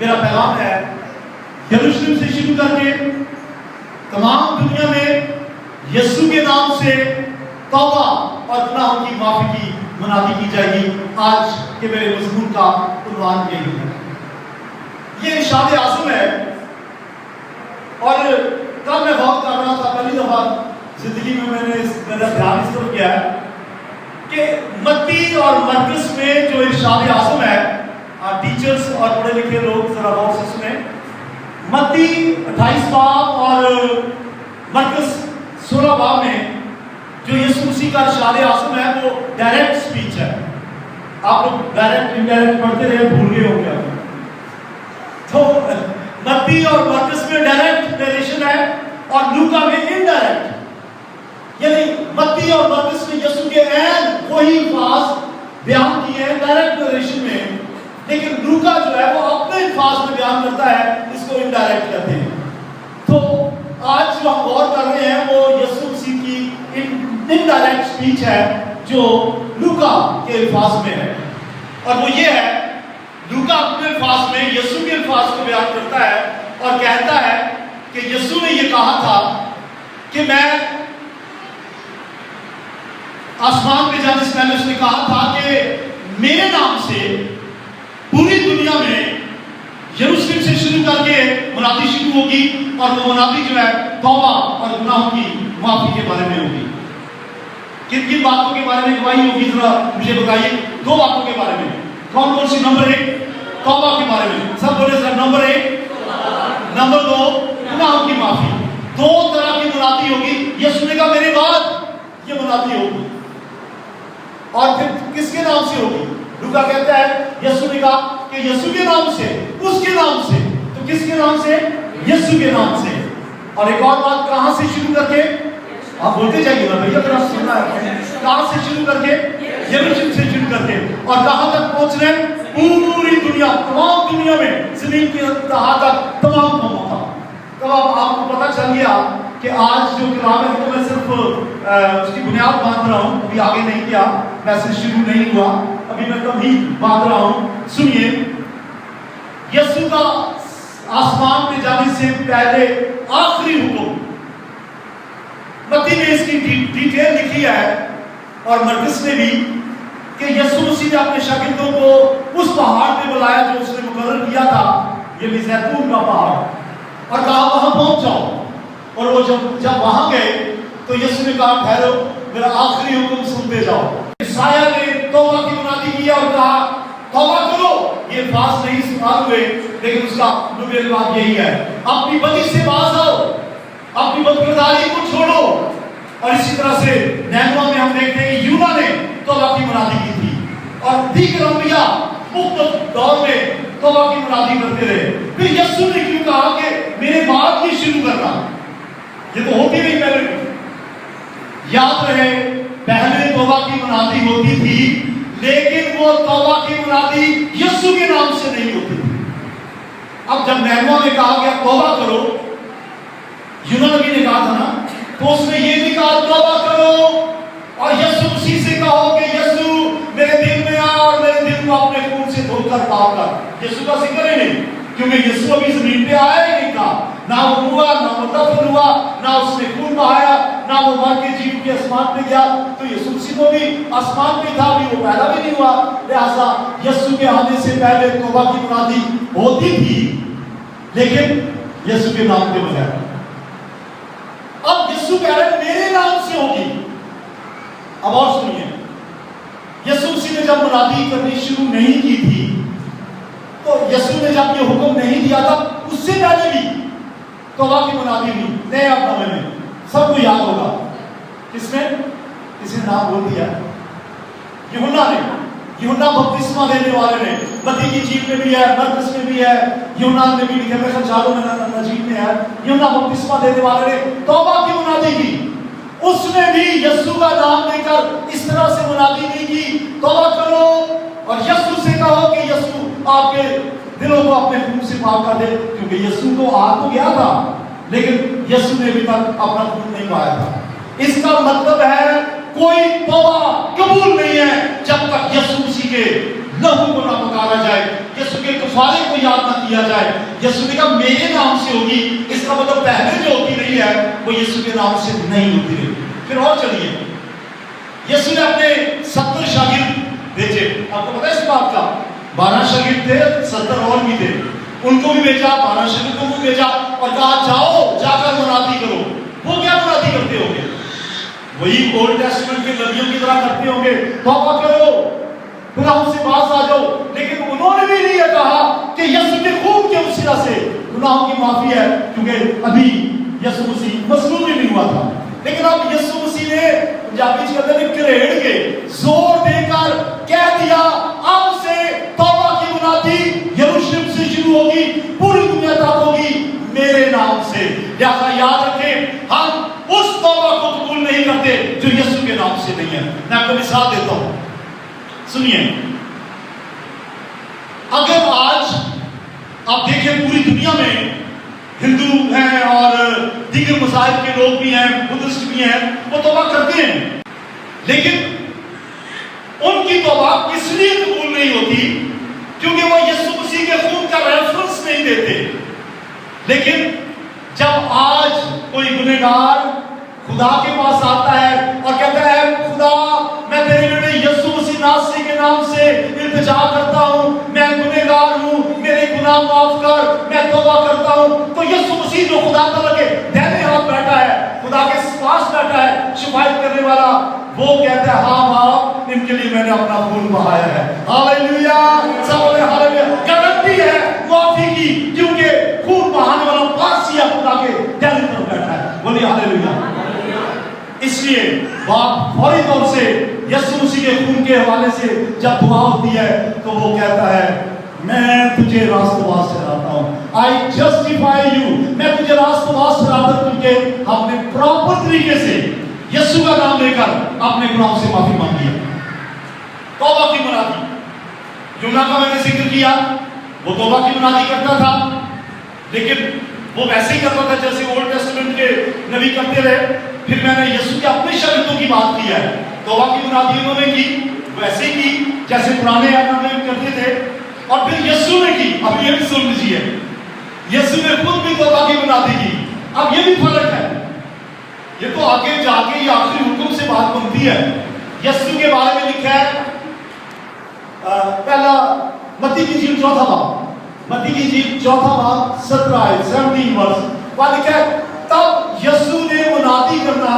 میرا پیغام ہے یروشلم سے شروع کر کے تمام دنیا میں یسوع کے نام سے توبہ اور گناہوں کی معافی کی منادی کی جائے گی۔ آج کے میرے مضمون کا عنوان یہی ہے۔ یہ ارشاد اعظم ہے، اور کل میں غور کر رہا تھا، پہلی دفعہ زندگی میں نے میرا دھیان اس طرف کیا ہے کہ متی اور مرکز میں جو ارشاد اعظم ہے، ٹیچرز اور پڑھے لکھے لوگ ذرا غور سے سنیں، متی 28 باب اور مرکز 16 باب میں جو یسوع مسیح کا ارشاد اعظم ہے وہ ڈائریکٹ سپیچ ہے۔ آپ لوگ ڈائریکٹ انڈائریکٹ پڑھتے رہے، بھول گئے ہو کیا؟ تو متی اور مرکز میں ڈائریکٹ نیریشن ہے اور لوکا میں انڈائریکٹ، یعنی متی اور مرکز میں یسوع کے عین وہی الفاظ بیان کیے ہیں ڈائریکٹ نیریشن میں، لیکن لوکا جو ہے وہ اپنے الفاظ میں بیان کرتا ہے، اس کو انڈائریکٹ کہتے ہیں۔ تو آج جو ہم غور کر رہے ہیں وہ یسوع مسیح کی انڈائریکٹ سپیچ ہے جو لوکا کے الفاظ میں ہے، اور وہ یہ ہے، لوکا اپنے الفاظ میں یسوع کے الفاظ کو بیان کرتا ہے اور کہتا ہے کہ یسوع نے یہ کہا تھا کہ میں آسمان پہ جانے سے پہلے اس نے کہا تھا کہ میرے نام سے پوری دنیا میں یروشلم سے شروع کر کے منادی شروع ہوگی، اور وہ منادی جو ہے توبہ اور گناہوں کی معافی کے بارے میں ہوگی۔ کن کن باتوں کے بارے میں گواہی ہوگی ذرا مجھے بتائیے؟ 2 باتوں کے بارے میں۔ کون کون سی؟ نمبر 1 توبہ کے بارے میں، سب بولے سر نمبر 1۔ نمبر 2 گناہوں کی معافی۔ 2 طرح کی منادی ہوگی۔ یسوع نے کہا میرے بعد یہ منادی ہوگی، اور پھر کس کے نام سے ہوگی؟ لوکا کہتا ہے یسوع نے کہا کہ یسوع کے نام سے، اس کے نام سے، تو کس کے نام سے؟ یسوع کے نام سے۔ اور ایک اور بات، کہاں سے شروع کر کے؟ آپ بولتے جائیے نا بھیا، اگر آپ سننا ہے، کہاں سے شروع کر کے؟ یروشلم سے شروع کر کے، اور کہاں تک پہنچ رہے؟ پوری دنیا، تمام دنیا میں، زمین کے انتہا تک، تمام قوموں تک۔ تو اب آپ کو پتہ چل گیا کہ آج جو کلام ہے تو میں صرف اس کی بنیاد باندھ رہا ہوں، ابھی آگے نہیں کیا، میسج شروع نہیں ہوا، ابھی میں کم ہی باندھ رہا ہوں۔ سنیے، یسوع کا آسمان پہ جانے سے پہلے آخری حکم، متی نے اس کی ڈیٹیل لکھی ہے اور مرکز نے بھی، کہ یسوع مسیح نے اپنے شاگردوں کو اس پہاڑ پہ بلایا جو اس نے مقرر کیا تھا، یہ زیتون کا پہاڑ، اور کہا وہاں پہنچ جاؤ۔ اور وہ جب وہاں گئے تو یسوع نے کہا ٹھہرو، میرا آخری حکم سنتے جاؤ۔ عیسائیاء نے توبہ کی منادی کیا اور کہا توبہ کرو۔ یہ الفاظ نہیں استعمال ہوئے، لیکن اس کا لغوی الفاظ یہی ہے، اپنی بدی سے باز آؤ، اپنی بدکرداری کو چھوڑو۔ اور اسی طرح سے نینوا میں ہم دیکھتے ہیں کہ یونا نے توبہ کی منادی کی تھی، اور دیگر انبیاء مختلف دور میں توبہ کی منادی کرتے رہے۔ پھر یسوع نے کیوں کہا کہ میرے بعد یہ شروع کرنا؟ یہ تو ہوتی نہیں پہلے۔ یاد رہے، پہلے توبہ کی منادی ہوتی تھی، لیکن وہ توبہ کی منادی یسوع کے نام سے نہیں ہوتی تھی۔ اب جب نینوا میں کہا گیا توبہ کرو، یونا نبی نے کہا تھا نا، تو اس نے یہ بھی کہا توبہ کرو، اور یسوع مسیح سے کہو کہ یسوع میرے دل میں آ اور میرے دل کو اپنے خون سے دھو کر پاک کر۔ یسوع کا ذکر ہی نہیں، کیونکہ یسوع ابھی زمین پہ آیا ہی نہیں تھا، نہ وہ ہوا، نہ وہ دفن ہوا، نہ اس نے خون بہایا، نہ وہ مر کے جی کے آسمان پہ گیا۔ تو یسوع مسیح کو بھی آسمان پہ تھا، ابھی وہ پیدا بھی نہیں ہوا، لہٰذا یسوع کے آنے سے پہلے توبہ کی منادی ہوتی تھی، لیکن یسوع کے نام کے بغیر۔ اب یسوع کہہ رہے میرے نام سے ہوگی۔ اب اور سنیے، یسوع مسیح نے جب منادی کرنی شروع نہیں کی تھی، تو یسوع نے جب یہ حکم نہیں دیا تھا، اس سے پہلے بھی توبہ کی منادی ہوئی نئے عہد میں، سب کو یاد ہوگا۔ کس نے؟ کسی نے نام بول دیا؟ یوحنا نے، یوحنا بپتسمہ دینے والے نے، متی کی انجیل میں بھی ہے، مرکز میں بھی ہے، یوحنا نے بھی لکھا ہے، خرچالوں میں نجیب میں ہے، یوحنا بپتسمہ دینے والے نے توبہ کی منادی کی۔ اس نے بھی یسوع کا نام لے کر اس طرح سے منادی نہیں کی توبہ کرو، اور یسوع سے کہو کہ یسوع آپ کے دلوں کو اپنے خون سے پاک کر دے، کیونکہ یسوع تو آ تو گیا تھا، لیکن یسوع نے ابھی تک اپنا خون نہیں پایا تھا۔ اس کا مطلب ہے کوئی توبہ قبول نہیں ہے جب تک یسوع مسیح کے लहू को ना पुकारा जाए, यीशु के कफारे को याद ना किया जाए। यीशु ने कहा मेरे नाम से होगी, इसका मतलब पहले जो होती रही है वो यीशु के नाम से नहीं होती रही। फिर और चलिए, यीशु ने अपने 70 शागिर्द भेजे। आपको पता है इस बात का? 12 शागिर्द थे, 70 और भी थे। उनको भी भेजा, 12 शागिर्दों को भेजा और कहा जाओ जाकर मुनादी करो। वो क्या मुनादी करते होंगे? वही ओल्ड टेस्टमेंट के नबियों की तरह करते होंगे, तौबा करो, गुनाहों से बाज आ जाओ। लेकिन उन्होंने भी नहीं कहा कि यीशु के खून के वसीला से गुनाहों की माफी है, क्योंकि अभी यीशु मसीह मसलूब ही नहीं हुआ था। लेकिन अब यीशु मसीह ने पंजाबी के अंदर करेड़ के जोर देकर कह दिया अब से तौबा की मुनादी यरूशलेम से शुरू होगी, पूरी दुनिया तक होगी मेरे नाम से। लिहाजा याद रखें, हम उस तौबा को कबूल नहीं करते जो यीशु के नाम से नहीं है। मैं आपको मिसाल देता हूं, सुनिए। अगर आज आप देखें पूरी दुनिया में हिंदू हैं और दीगर मज़ाहिब के लोग भी हैं, बुद्धिस्ट भी हैं, वो तौबा करते हैं, लेकिन उनकी तौबा इसलिए कबूल नहीं होती क्योंकि वो यीशु मसीह के खून का रेफरेंस नहीं देते। लेकिन जब आज कोई गुनहगार खुदा के पास आता है और कहता है खुदा मैं तेरे बेटे यीशु मसीह नासरी के नाम से इल्तिजा करता हूँ, मैं गुनहगार हूँ, मेरे गुनाह माफ कर, मैं तौबा करता हूँ, तो यीशु मसीह जो खुदा तआला के दाहिने हाथ बैठा है, खुदा के पास बैठा है शिफायत करने वाला, वो कहता है हाँ बाप इनके लिए मैंने अपना खून बहाया है। हालेलुया, सब बोले हालेलुया। गारंटी है माफी की, क्योंकि खून बहाने वाला पास ही खुदा के दाहिने तरफ बैठा है। बोलिए हालेलुया। इसलिए बाप फौरी तौर से यीशु मसीह के खून के हवाले से जब दुआ होती है तो वो कहता है मैं तुझे रास्तबाज ठहराता हूं, आई जस्टिफाई यू, मैं तुझे रास्तबाज ठहराता हूं, क्योंकि हमने प्रॉपर तरीके से यीशु का नाम लेकर अपने गुनाहों से माफी मांगी है। तौबा की मुनादी यूना का मैंने जिक्र किया, वो तौबा की मुनादी करता था, लेकिन वो वैसे ही करता था जैसे ओल्ड टेस्टमेंट के नबी करते रहे। फिर मैंने यीशु के अपने शागिर्दों की बात की है, तौबा की मुनादी उन्होंने की वैसे ही की जैसे पुराने आदम में करते थे, और फिर यीशु ने की। अब ये भी सुन लीजिए, यीशु ने खुद भी तौबा की मुनादी की। अब ये भी फर्क है, ये तो आगे जाके ये आखिरी हुक्म से बात बनती है। यीशु के बारे में लिखा है पहला मत्ती की इंजील 4वां बाब, मत्ती की इंजील 4वां बाब 17 वर्ष, वहां लिखा है तब यीशु ने मुनादी करना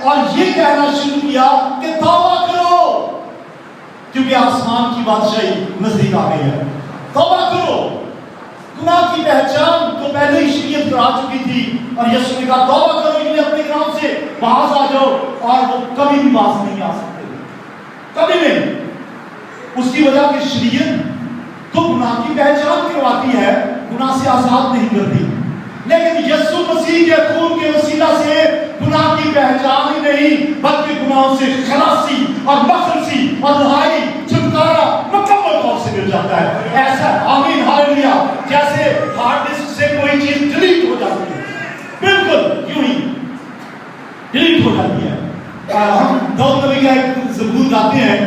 और ये कहना शुरू किया कि तौबा करो क्योंकि आसमान की बादशाही नजदीक आ गई है। तौबा करो, गुनाह की पहचान तो पहले ही शरीयत करा चुकी थी, और यीशु ने कहा तौबा करो, इन्हें अपने नाम से बाज आ जाओ, और वो कभी भी बाज नहीं आ सकते, कभी नहीं। उसकी वजह की शरीयत तो गुनाह की पहचान करवाती है, गुनाह से आजाद नहीं करती, लेकिन यीशु मसीह के खून के वसीला से गुनाह की पहचान ही नहीं बल्कि गुनाहों से खलासी और मखलसी और रिहाई छुटकारा मुकम्मल तौर से मिल जाता है। ऐसा आमीन हालेलुया, जैसे हार्ड डिस्क से कोई चीज डिलीट हो जाती है, बिल्कुल यूं ही डिलीट हो जाती है। हम दाऊद नबी का एक ज़बूर गाते हैं,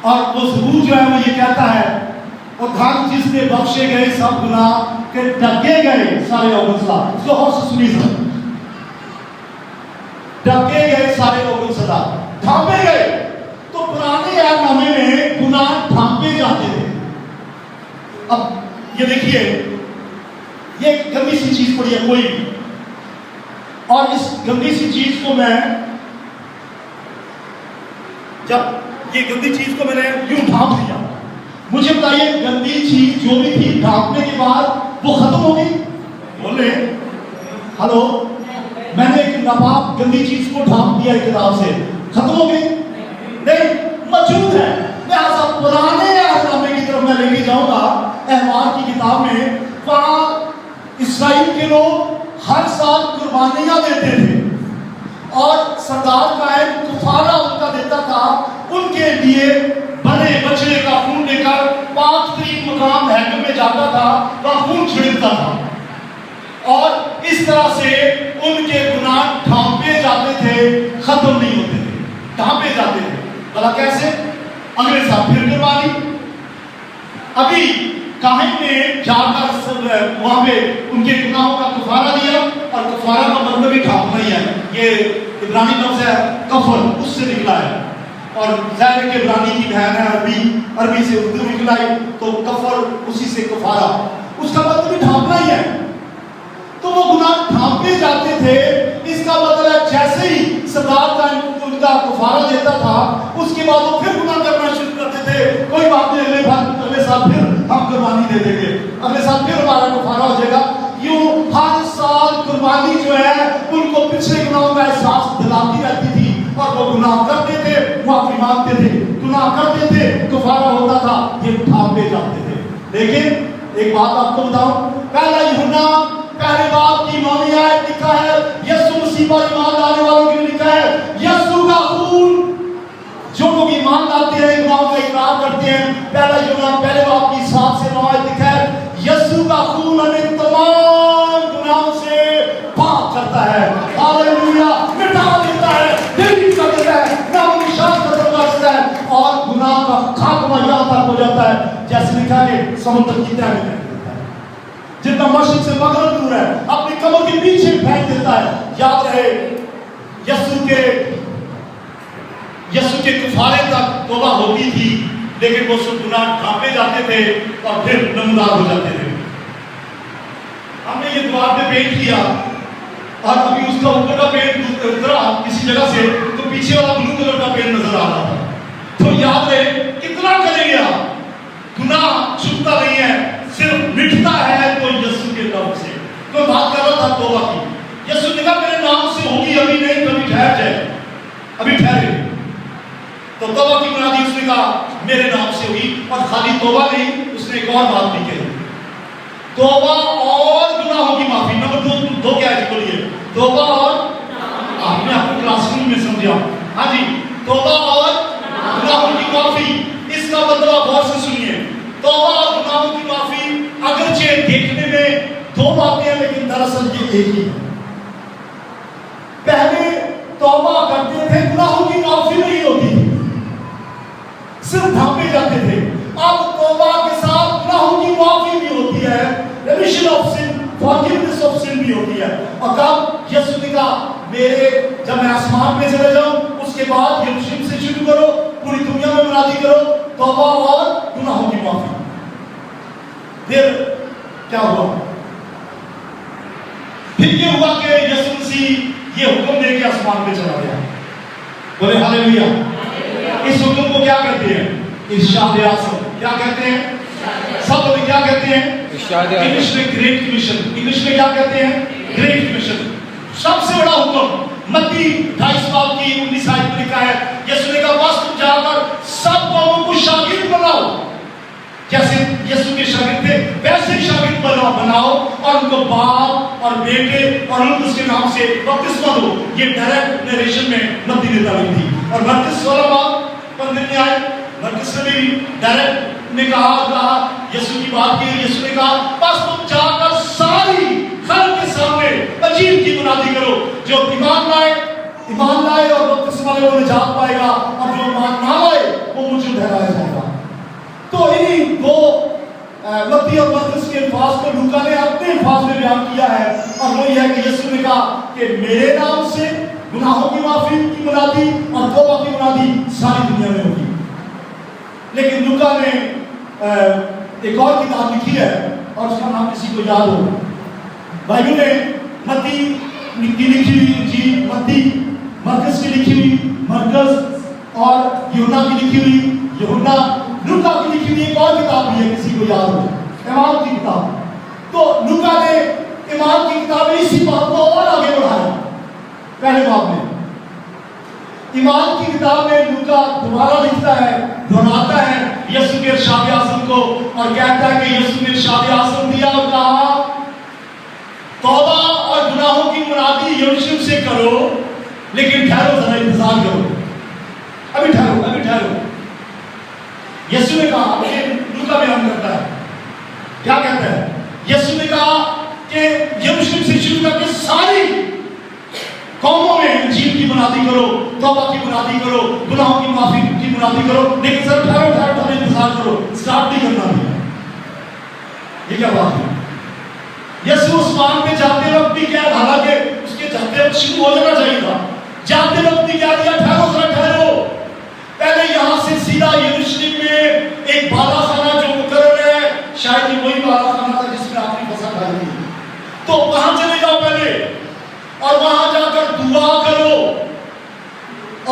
और वो ज़बूर जो है वो ये कहता है और धन जिसने बख्शे गए सब गुनाह के ढके गए सारे अवगुण। इसको और से सुनिए सर, ढके गए सारे अवगुण सदा, ढांपे गए। तो पुराने ऐहदनामे में गुनाह ढांपे जाते थे। अब ये देखिए, ये गंदी सी चीज पड़ी है कोई भी, और इस गंदी सी चीज को मैं जब ये गंदी चीज को मैंने यूं ढांप दिया, मुझे बताइए गंदी चीज जो भी थी ढांपने के बाद वो खत्म हो गई? बोले हेलो, मैंने एक नापाक गंदी चीज को ढांप दिया किताब से, खत्म हो गई? नहीं, मौजूद है। लिहाजा पुराने ऐहदनामे की तरफ मैं लेके जाऊंगा, अहवाल की किताब में, वहां इस्राइल के लोग हर साल कुर्बानियां देते थे, और सरदार कायम कुफारा उनका देता था, उनके लिए बड़े बछड़े का खून लेकर 5 तरीक मुकाम हैकम में जाता था, वह खून छिड़कता था, और इस तरह से उनके गुनाह ढांपे जाते थे, खत्म नहीं होते थे, ढांपे जाते थे। भला कैसे? अगले साल फिर कुर्बानी। अभी काहिन ने जाकर वहां पे उनके गुनाहों का कफारा दिया, और कफारा का मतलब ही ढांपना ही है, ये इब्रानी लफ्ज़ है कफर, उससे निकला है। और ज़ाहिर के इब्रानी की बहन है अरबी से उर्दू निकला है, तो कफर उसी से कफारा, उसका मतलब ही ढांपना ही है। तो वो गुनाह ढांपे जाते थे, इसका मतलब है जैसे ही सरदार का उनका कफारा देता था, उसके बाद वो फिर गुनाह करना शुरू करते थे। कोई बात नहीं, अगले साल फिर हम कुर्बानी दे देंगे, अगले साल फिर हमारा कफारा हो जाएगा। यूं हर साल कुर्बानी जो है उनको पिछले गुनाहों का एहसास दिलाती रहती थी, और वो गुनाह करते थे, माफी मांगते थे, गुनाह करते थे, कफारा होता था, ये ढांपे जाते थे। लेकिन एक बात आपको बताऊं, पहला यूहन्ना पहले बाप की 9वीं आयत लिखा है, यीशु मसीह पर ईमान लाने वालों के लिए लिखा है, यीशु का खून, जो लोग ईमान लाते हैं, गुनाहों का इकरार करते हैं, पहला यूहन्ना पहले बाप की 7 से 9 आयत लिखा है, यीशु का खून हमें तमाम गुनाहों से पाक करता है, हालेलुया, मिटा देता है, दिल कर देता है, नाम निशान खत्म कर देता है, और गुनाह का खात्मा यहाँ तक हो जाता है जैसे लिखा है समुद्र की तह में, जितना मशरिक से मगरब दूर है अपनी कमर के पीछे फेंक देता है। याद रहे, यीशु के कफारे तक तौबा होती थी, लेकिन वो सब गुनाह ढांपे जाते थे और फिर नमूदार हो जाते थे। हमने ये द्वार पे पेंट किया, और अभी उसका ऊपर का पेंट उतरा किसी जगह से, तो पीछे वाला ब्लू कलर का पेंट नजर आ रहा था। तो याद रहे, कितना करेंगे आप, गुनाह छुपता नहीं है, सिर्फ मिटता है तो यीशु के नाम से। कोई बात कर रहा था तौबा की, यीशु ने कहा मेरे नाम से होगी, अभी नहीं, कभी ठहर जाए, अभी ठहरे। तो तौबा की मुनादी उसने कहा मेरे नाम से हुई, और खाली तौबा नहीं, उसने एक और बात भी कही, तौबा और गुनाहों की माफी। नंबर दो क्या है, बोलिए, तौबा और, आपने आपको क्लासरूम में समझा, हाँ जी, तौबा और गुनाहों की माफी। इसका मतलब आप गौर से सुनिए, तौबा और गुनाहों की माफी अगरचे देखने में दो बातें हैं, लेकिन दरअसल ये एक ही है। पहले तौबा करते थे, गुनाहों की माफी नहीं होती थी, सिर्फ ढांपे जाते थे। अब तौबा के साथ गुनाहों की माफी भी होती है, remission of sin, forgiveness of sin भी होती है। और कब यीशु ने कहा जब मैं आसमान पे चले जाऊं, उसके बाद यरूशलेम से शुरू करो, पूरी दुनिया में मुनादी करो, तौबा और गुनाहों की माफी। फिर क्या हुआ, फिर ये हुआ कि यीशु मसीह ये हुक्म देके आसमान पे चला गया। बोले हालेलुया। इस हुक्म को क्या कहते हैं, इरशाद आज़म। क्या कहते हैं, सब लोग क्या कहते हैं, इंग्लिश में ग्रेट कमीशन, इंग्लिश में क्या कहते हैं, ग्रेट कमीशन। सबसे बड़ा हुक्म मत्ती 28 बाब की 19 आयत में लिखा है, यीशु ने कहा बस तुम जाकर सब कौमों को शागिर्द बनाओ, जैसे यीशु के शागिर्द थे वैसे ही शागिर्द बनाओ, और उनको बाप और बेटे और उनको उसके नाम से बपतिस्मा दो। ये डायरेक्ट नरेशन में मत्ती ने तालीम दी। और मत्ती 16 बाब 15 आयत मत्ती ने भी डायरेक्ट ने कहा यीशु की बात की, यीशु ने कहा बस तुम जाकर सारी खल्क के सामने इंजील की मुनादी करो, जो ईमान लाए और बपतिस्मा ले वो निजात पाएगा, और जो ईमान ना लाए वो मुझे ठहराया जाएगा। तो इन्हीं दो मत्ती और मरकुस के अल्फाज को लूका ने अपने अल्फाज में बयान किया है, और वो ये है कि यीशु ने कहा कि मेरे नाम से गुनाहों की माफी की मुनादी और तौबा की मुनादी सारी दुनिया में होगी। लेकिन लूका ने एक और किताब लिखी है, और उसका नाम किसी को याद हो, बाइबल में मत्ती की लिखी हुई इंजील, मत्ती, मरकुस की लिखी हुई मरकुस, और यूहन्ना की लिखी हुई यूहन्ना, लूका की लिखी हुई एक और किताब भी है, किसी को याद हो, ईमान की किताब। तो लूका ने ईमान की किताब में इसी बात को और आगे बढ़ाया। पहले बाब में ईमान की किताब में लूका दोबारा लिखता है, दोहराता है यीशु के इरशाद आज़म को, और कहता है कि यीशु ने इरशाद आज़म दिया और कहा तौबा और गुनाहों की मुनादी यरूशलेम से करो, लेकिन ठहरो, जरा इंतजार करो, अभी ठहरो। यीशु ने कहा, लूका बयान करता है, क्या कहता है, यीशु ने कहा कि यरूशलेम से शुरू करके सारी कौमों में इंजील की मुनादी करो, तौबा की मुनादी करो, गुनाहों की माफी की मुनादी करो, लेकिन सर ठहरो इंतजार करो, स्टार्ट नहीं करना है। ये क्या बात है? यीशु आसमान पे जाते वक्त भी क्या, हालांकि उसके जाते वक्त शुरू हो जाना चाहिए था, जाते वक्त भी क्या दिया, ठहरो, पहले यहाँ से सीधा यरूशलेम में एक बालाखाना जो मुकर्रर है, शायद ये वही बालाखाना था जिसमें आपने फसा खाई थी, तो वहां चले जाओ पहले और वहां जाकर दुआ करो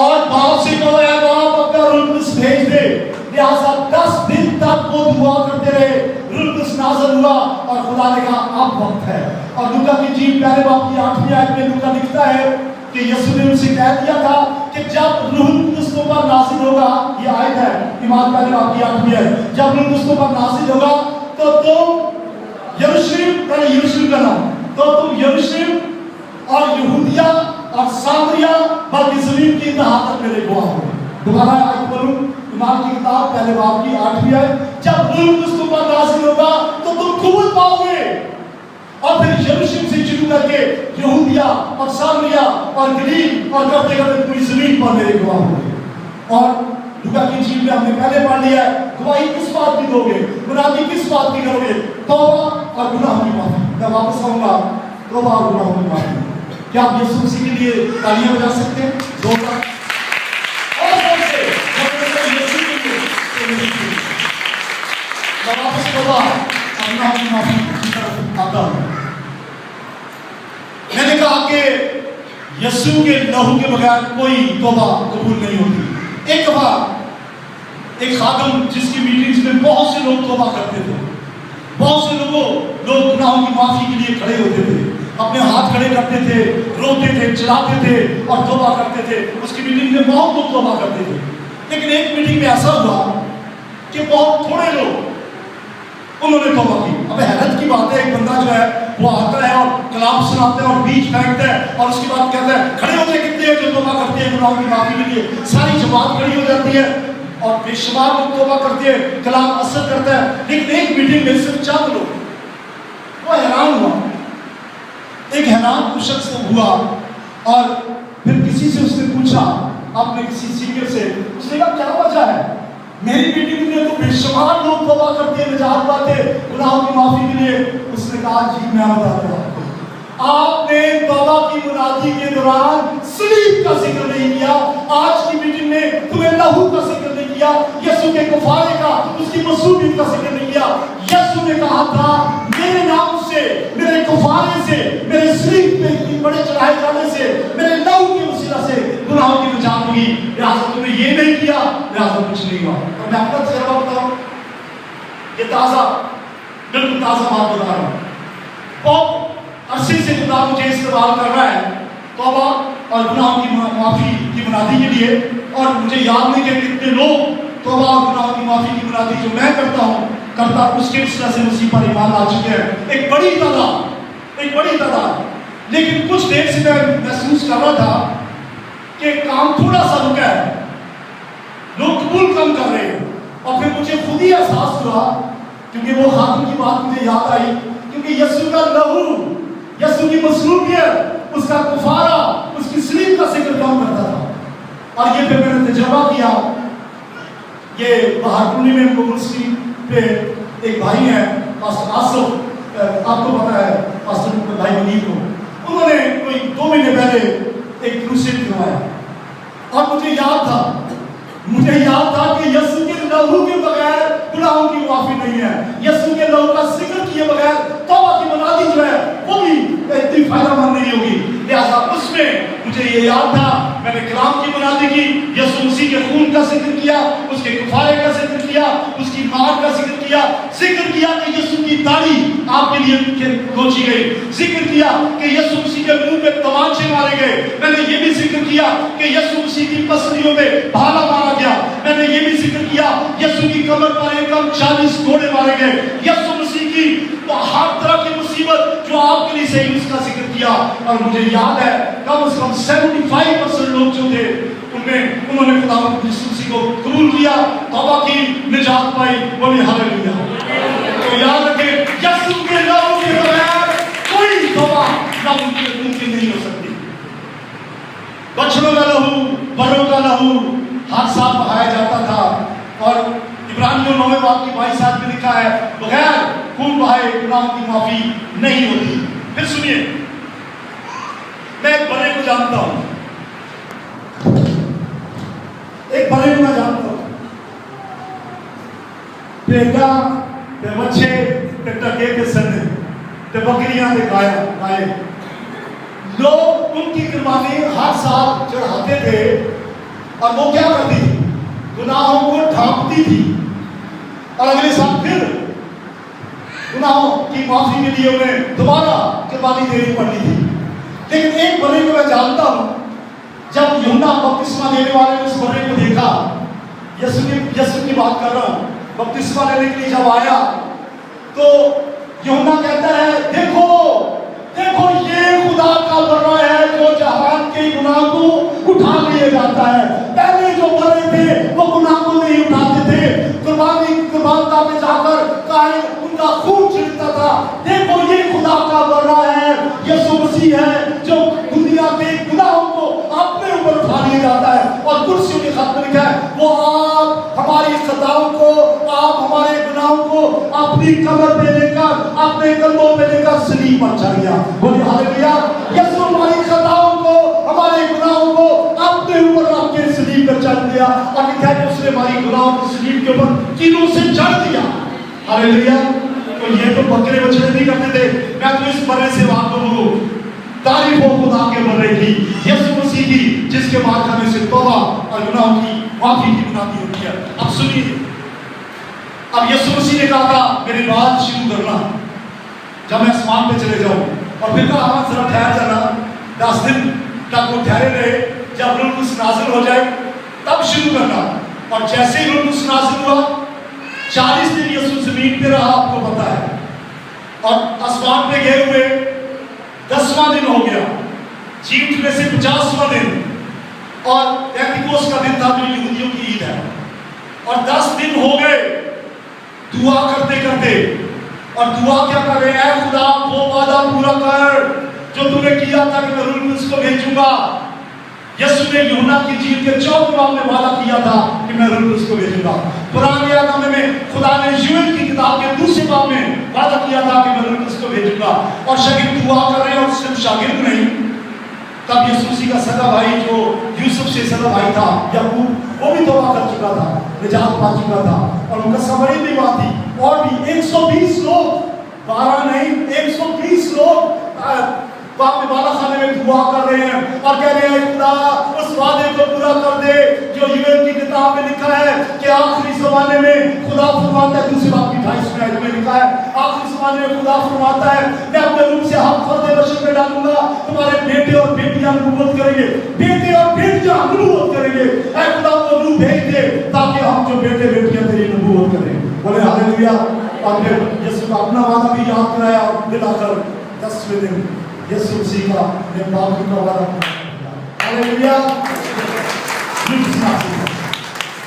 और बाप से कहो, ऐ बाप अपना रूह कुद्स भेज दे। लिहाजा 10 दिन तक वो दुआ करते रहे, रूह कुद्स नाज़िल हुआ और खुदा ने कहा अब वक्त है। और लूका की इंजील पहले बाब की 8वीं आयत में लूका लिखता है कि यीशु ने उनसे कह दिया था कि जब रूह कुद्स तुम पर नाज़िल होगा, ये आयत है ईमान पहले बाब की 8वीं आयत, जब रूह कुद्स तुम पर नाज़िल होगा तो तुम यरूशलेम, पहले यरूशलेम का नाम, तो तुम यरूशलेम और यहूदिया और सामरिया बल्कि ज़मीन की इंतहा तक मेरे गवाह हो। दोबारा आयत बोलूं, ईमान की किताब पहले बाब की 8वीं आयत, जब रूह कुद्स तुम पर नाज़िल होगा तो तुम कबूल पाओगे। और फिर यरूशलेम से शुरू करके यहूदिया और सामरिया और गलील और करते करते पूरी ज़मीन पर मेरे गवाह होंगे। और लूका की इंजील में हमने पहले पढ़ लिया है, गवाही किस बात की दोगे, मुनादी किस बात की करोगे, तौबा और गुनाहों की माफी। मैं वापस आऊंगा, तौबा और गुनाहों की माफी। क्या आप यीशु मसीह के लिए तालियां बजा सकते हैं? जोरदार और जोर से यीशु के लिए। मैं वापस तौबा और गुनाहों की माफी की तरफ आता हूं। मैंने कहा कि यीशु के लहू के बगैर कोई तौबा कबूल नहीं होती। एक दफा एक खादम जिसकी मीटिंग्स में बहुत से लोग तौबा करते थे, बहुत से लोग गुनाहों की माफी के लिए खड़े होते थे, अपने हाथ खड़े करते थे, रोते थे, चिल्लाते थे और तौबा करते थे। उसकी मीटिंग में बहुत लोग तौबा करते थे, लेकिन एक मीटिंग में ऐसा हुआ कि बहुत थोड़े लोग उन्होंने तौबा की। अब हैरत की बात है, एक बंदा जो है वो आता है और कलाम सुनाता है और बीज फेंकता है और उसके बाद कहता है खड़े होते कितने हैं जो तौबा करते हैं गुनाहों की माफी के लिए। सारी जमात खड़ी हो जाती है और बेशुमार लोग तौबा करते हैं, कलाम असर करता है, लेकिन एक मीटिंग में सिर्फ चंद लोग। वो हैरान हुआ, एक हैरान शख्स हुआ और फिर किसी से उसने पूछा, आपने किसी सीनियर से, उसने कहा क्या वजह है, मेरी मीटिंग में तो बेशुमार लोग तौबा करते हैं, निजात पाते हैं गुनाहों की माफी के लिए। उसने कहा जी मैं बताता हूं आपको, आपने तौबा की मुनादी के दौरान सलीब का जिक्र नहीं किया, आज की मीटिंग में तुम्हें लहू का जिक्र नहीं किया, यीशु के कफारे का, उसकी मसूलियत का जिक्र नहीं किया। यीशु ने कहा था मेरे नाम से, मेरे कफारे से, मेरे सलीब पे बड़े चढ़ाए जाने से, मेरे लहू की वसीला से गुनाहों की निजात होगी। लिहाजा तुमने ये नहीं किया, लिहाजा कुछ नहीं हुआ। और मैं अपना तजर्बा बताऊं, ये ताजा, बिल्कुल ताजा बात बता रहा हूं। बहुत अरसे से खुदा मुझे इस्तेमाल कर रहा है तौबा और गुनाहों की माफी की मुनादी के लिए, और मुझे याद नहीं कि कितने लोग तौबा और गुनाहों की माफी की मुनादी जो मैं करता हूं करता उसके वजह से मसीह पर ईमान आ चुके हैं एक बड़ी तादाद। लेकिन कुछ देर से मैं महसूस कर रहा था कि काम थोड़ा सा रुका है, लोग कबूल कम कर रहे हैं। और फिर मुझे खुद ही एहसास हुआ, क्योंकि वो खातून की बात मुझे याद आई, क्योंकि यीशु का लहू, यीशु की मसलूबियत, उसका कुफारा, उसकी सलीब का जिक्र कम करता था। और ये फिर मैंने तजर्बा किया, ये बहादुरी में मुगल स्ट्रीट पे एक भाई है पास्टर आसिफ, आपको पता है पास्टर भाई मनीर को, उन्होंने कोई 2 महीने पहले एक क्रूसेड करवाया। और मुझे याद था कि यीशु के लहू के बगैर गुनाहों की माफी नहीं है, यीशु के लहू का जिक्र किए बगैर तौबा की मुनादी जो है वो भी इतनी फायदेमंद नहीं होगी। लिहाजा उसमें मुझे ये याद था, मैंने कलाम की मुनादी की, यीशु मसीह के खून का जिक्र किया, उसके कुफारे का जिक्र किया, उसकी मार का जिक्र किया कि यीशु की दाढ़ी आपके लिए नोची गई, जिक्र किया कि यीशु मसीह के मुंह पे तमाचे मारे गए। मैंने ये भी जिक्र किया कि यीशु मसीह की पसलियों में भाला मारा गया। मैंने ये भी जिक्र किया यीशु की कमर पर एकम 40 घोड़े मारे गए। यीशु मसीह की तो हर तरह की मुसीबत जो आपके लिए सही उसका जिक्र किया। और मुझे याद है कम से कम 75% लोग जो थे उनमें उन्होंने खुदा यीशु मसीह को कबूल किया, तौबा की, निजात पाई। बोलिए हालेलुया। तो याद रखें यीशु के लहू के बगैर कोई तौबा मुमकिन नहीं हो सकती। बछड़ों का लहू, बड़ों का लहू हर साल बहाया जाता था। और इब्रानियों 9वें बाब की 22 आयत में लिखा है, बगैर खून बहाए गुनाहों की माफी नहीं होती। फिर सुनिए, मैं एक बड़े को जानता हूं, एक बड़े को मैं जानता हूं, पेगा ते बच्चे ते टके के सने ते बकरियां ते गाय लोग उनकी कुर्बानी हर साल चढ़ाते थे। और वो क्या करती थी? गुनाहों को ढांपती थी और अगले साल फिर गुनाहों की माफी के लिए उन्हें दोबारा कुर्बानी देनी पड़ती थी। लेकिन एक बड़े को मैं जानता हूं, जब यूहन्ना बपतिस्मा देने वाले ने उस बड़े को देखा, यीशु की बात कर रहा हूं, बपतिस्मा लेने के लिए जब आया तो यूहन्ना कहता है, देखो देखो ये खुदा का बड़ा है जो जहान के गुनाह को उठा लिया जाता है। पहले जो बड़े थे वो गुनाह को नहीं उठाते थे, कुर्बानता में जाकर काहे उनका खून छिड़कता था। देखो ये खुदा का बड़ा है, यीशु मसीह है जो दुनिया के गुनाहों को अपने ऊपर उठा लिया जाता है। और कुर्सियों के खत में लिखा है, वो आप हमारी खताओं को, आप हमारे गुनाहों को अपनी कब्र पे लेकर, अपने कंधों पे लेकर सलीब पर चढ़ गया। बोलिए हालेलुया। यीशु हमारी खताओं को, हमारे गुनाहों को अपने ऊपर रख के सलीब पर चढ़ गया। और लिखा है कि उसने हमारी गुनाहों को सलीब के ऊपर कीलों से चढ़ दिया। हालेलुया। तो ये तो बकरे बछड़े नहीं करते थे, मैं तो इस बड़े से वाकिफ हूं। तारीफ हो खुदा के बड़े की, यीशु मसीह की, जिसके मार खाने से तौबा और गुनाहों की माफी की बुनियाद होती है। अब सुनिए, अब यीशु मसीह ने कहा था मेरी बात शुरू करना जब मैं आसमान पे चले जाऊं, और फिर कहा हाँ जरा ठहर जाना, 10 दिन तक वो ठहरे रहे, जब रूह कुछ नाज़िल हो जाए तब शुरू करना। और जैसे ही रूह कुछ नाज़िल हुआ 40 दिन यीशु जमीन पे रहा, आपको पता है। और आसमान पे गए हुए 10वां दिन हो गया, जी उठने से 50वां दिन, और पेंतिकोस्त का दिन था जो यहूदियों की ईद है। और 10 दिन हो गए दुआ करते करते, और दुआ क्या कर रहे हैं? खुदा वो वादा पूरा कर जो तूने किया था कि मैं रूह कुद्स को भेजूंगा। यीशु ने यूहन्ना की इंजील के 4वें बाब में वादा किया था कि मैं रूह कुद्स को भेजूंगा। पुराने नामे में खुदा ने यूएल की किताब के 2 बाब में वादा किया था कि मैं रूह कुद्स को भेजूंगा। और शागिर्द दुआ कर रहे हैं, और सिर्फ शागिर्द नहीं, तब यीशु मसीह का सगा भाई जो यूसुफ से सगा भाई था याकूब, वो भी तौबा कर चुका था, निजात पा चुका था। और उनका सबरी भी बात थी। और भी 120 लोग, 12 नहीं 120 लोग बाला खाने में दुआ कर रहे हैं और कह रहे हैं खुदा उस वादे को पूरा कर दे जो यूएल की किताब में लिखा है कि आखिरी ज़माने में खुदा फरमाता है, 2 बाब की 28वें आयत में लिखा है, आखिरी ज़माने में खुदा फरमाता है मैं अपने रूह से हर फर्द बशर में डालूंगा, तुम्हारे बेटे और बेटियां नबूवत करेंगे, बेटे और बेटियां नबूवत करेंगे। ऐ खुदा वो रूह भेज दे ताकि हम जो बेटे बेटियां तेरी नबूवत करें। बोले हालेलुया। और फिर यीशु का अपना वादा भी याद कराया और दिलाकर 10वें दिन यीशु मसीह का बाबू का वादा। हालेलुया।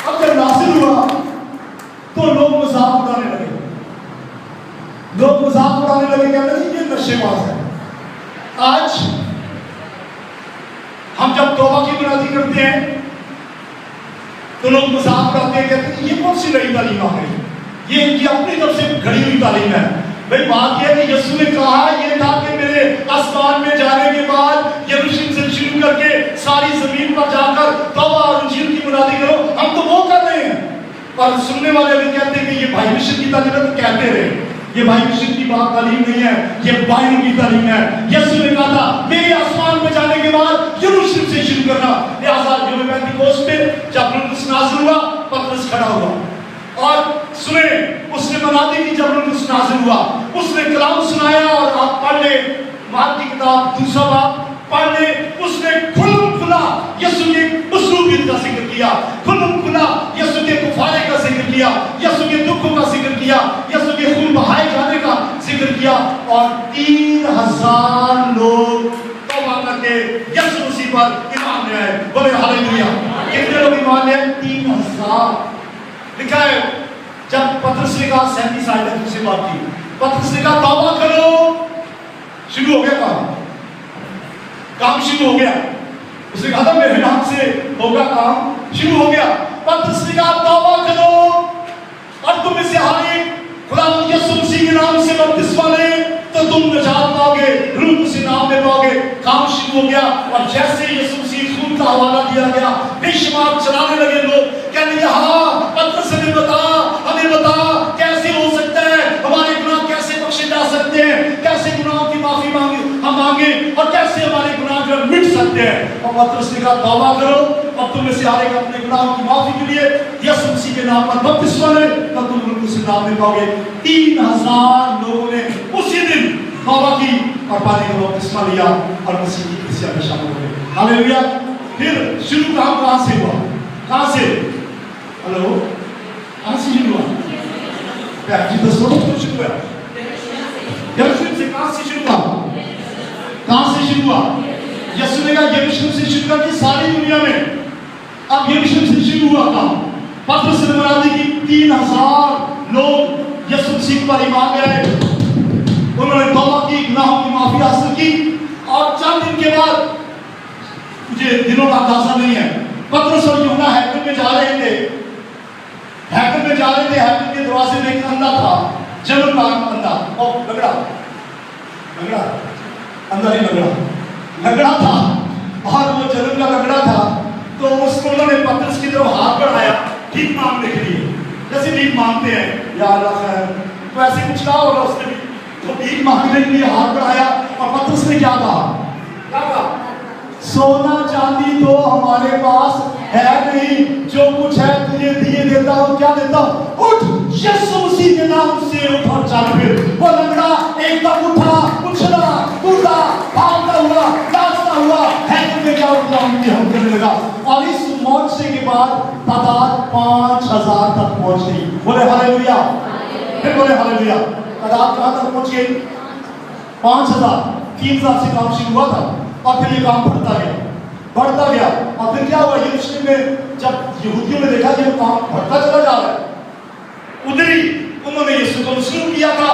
अब जब नाज़िल हुआ तो लोग मजाक उड़ाने लगे, कहते हैं ये नशेबाज है। आज हम जब तौबा की बुनियादी करते हैं तो लोग मजाक उड़ाते हैं, कहते हैं ये कौन सी नई तालीम आ गई, ये इनकी अपनी तरफ से घड़ी हुई तालीम है। भाई बात यह है कि यीशु ने कहा ये था कि मेरे आसमान में जाने के बाद यरूशलेम से शुरू करके सारी जमीन पर जाकर तौबा और इंजील की बुनियादी करो। हम तो वो कर रहे हैं, पर सुनने वाले भी कहते हैं कि ये भाई मिशन की तालीम है, तो कहते रहे ये भाई मिशन की बात तालीम नहीं है, ये बाइबल की तालीम है। यीशु ने कहा था मेरे आसमान में जाने के बाद यरूशलेम से शुरू करना। लिहाजा यौम पेंतिकोस्त में जब रूह कुद्स नाज़िल हुआ, पतरस खड़ा हुआ और सुने, उसने मनादी की जब रूह कुद्स नाज़िल हुआ, उसने कलाम सुनाया। और आप पढ़ ले मार्क की किताब 2 बाब पढ़ ले, उसने खुला यीशु के उसलूबियत का जिक्र किया, खुला यीशु के कुफारे का जिक्र किया, यीशु के दुखों का जिक्र किया, यीशु के खून बहाए जाने का जिक्र किया। और 3000 लोग तौबा करके यीशु मसीह पर ईमान ले आए। बोले हालेलुया। कितने लोग ईमान ले आए? 3000। लिखा है जब पतरस ने कहा 37 आयत से बात की, पतरस ने कहा तौबा करो, शुरू हो गया काम शुरू हो गया। उसने कहा था मेरे नाम से होगा काम, शुरू हो गया। पतरस ने कहा तौबा करो और तुम में से हर एक खुदा यीशु मसीह के नाम से बपतिस्मा ले तो तुम निजात पाओगे, रूह से नाम में पाओगे। काम शुरू हो गया और जैसे यीशु मसीह खून का हवाला दिया गया, बेशुमार चलाने लगे लोग, कहने लगे हाँ पतरस हमें बता कैसे हो सकता है, हमारे गुनाह कैसे बख्शे जा सकते हैं, कैसे गुनाहों की माफी हम मांगे और कैसे हमारे गुनाह जो मिट सकते हैं। और पतरस ने कहा तौबा करो और तुम में से हर एक अपने गुनाहों की माफी के लिए यीशु मसीह के नाम पर बपतिस्मा ले तब तुम रूह से नाम में पाओगे। 3000 लोगों ने उसी दिन तौबा की और पानी का बपतिस्मा लिया और मसीह की कलीसिया में शामिल हो गए। हालेलुया। फिर शुरू काम कहां से हुआ? कहां से? हेलो, कहां से शुरू हुआ? जी दसों तो शुरू हुआ यरूशलेम से। कहां से शुरू हुआ? कहां से शुरू हुआ? यीशु ने कहा यरूशलेम से शुरू करके सारी दुनिया में। अब यरूशलेम से शुरू हुआ काम। पतरस ने मना दी कि 3000 लोग यीशु मसीह पर ईमान ले आए, उन्होंने तौबा की, गुनाहों की माफी हासिल की। और चंद दिन के बाद, मुझे दिनों का अंदाजा नहीं है, पतरस और यूहन्ना हैकल में जा रहे थे। हैकल के दरवाजे में एक अंधा था, जन्म का अंधा, और लगड़ा अंदर ही लगड़ा था, और वो जन्म का लगड़ा था। तो उसको उन्होंने पतरस की तरफ हाथ बढ़ाया भीख मांगने के लिए, जैसे भीख मांगते हैं या अल्लाह खैर, तो ऐसे कुछ कहा होगा उसने भी, तो भीख मांगने के लिए हाथ बढ़ाया। और पतरस ने क्या कहा? सोना चांदी तो हमारे पास है नहीं, जो कुछ है तुझे दिए देता हूं। क्या देता हूं? उठ, यीशु मसीह के नाम से उठ और चल। फिर वो लंगड़ा एकदम उठा, उछला, कूदा, भागता हुआ, नाचता हुआ हैकल में हम करने लगा। और इस मोर्चे के बाद तादाद 5000 तक पहुंच गई। बोले हालेलुया। फिर बोले हालेलुया। तादाद कहां तक पहुंच गई? 5000। 3000 से काम शुरू हुआ था और फिर ये काम बढ़ता गया। और फिर क्या हुआ? यरूशलेम में जब यहूदियों ने देखा कि काम बढ़ता चला जा रहा है, उधर ही उन्होंने यीशु को शुरू किया था।